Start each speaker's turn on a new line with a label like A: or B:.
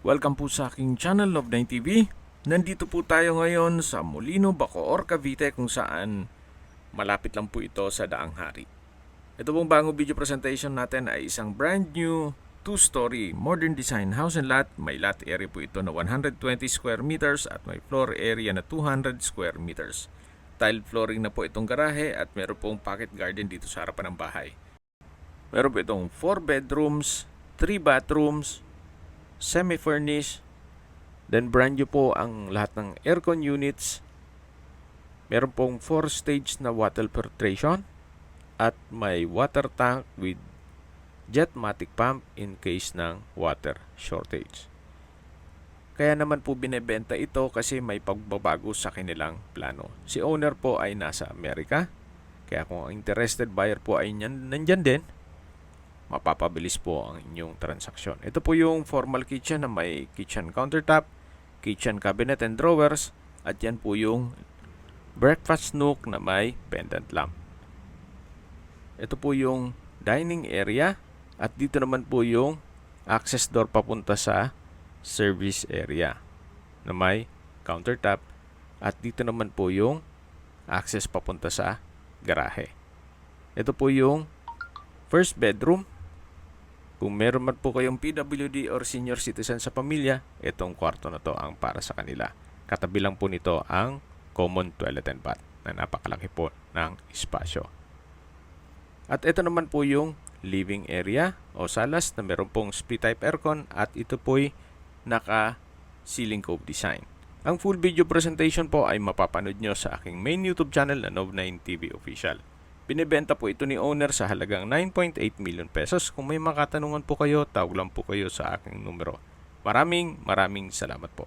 A: Welcome po sa aking channel, Love9 TV. Nandito po tayo ngayon sa Molino, Bacoor, Cavite kung saan malapit lang po ito sa Daang Hari. Ito pong bagong video presentation natin ay isang brand new 2-story modern design house and lot. May lot area po ito na 120 square meters at may floor area na 200 square meters. Tile flooring na po itong garahe at meron pong pocket garden dito sa harapan ng bahay. Meron po itong 4 bedrooms, 3 bathrooms, semi-furnished. Then brand new po ang lahat ng aircon units. Meron pong 4-stage na water filtration at may water tank with Jetmatic pump in case ng water shortage. Kaya naman po binebenta ito kasi may pagbabago sa kanilang plano. Si owner po ay nasa Amerika. Kaya kung interested buyer po ay nandyan din, mapapabilis po ang inyong transaksyon. Ito po yung formal kitchen na may kitchen countertop, kitchen cabinet and drawers, at yan po yung breakfast nook na may pendant lamp. Ito po yung dining area at dito naman po yung access door papunta sa service area na may countertop at dito naman po yung access papunta sa garahe. Ito po yung first bedroom. Kung meron man po kayong PWD or senior citizen sa pamilya, itong kwarto na to ang para sa kanila. Katabi lang po nito ang common toilet and bath na napakalaki po ng espasyo. At ito naman po yung living area o salas na meron pong split type aircon at ito po'y naka ceiling cove design. Ang full video presentation po ay mapapanood nyo sa aking main YouTube channel na Love9 TV Official. Binibenta po ito ni owner sa halagang 9.8 million pesos. Kung may mga katanungan po kayo, tawag lang po kayo sa aking numero. Maraming salamat po.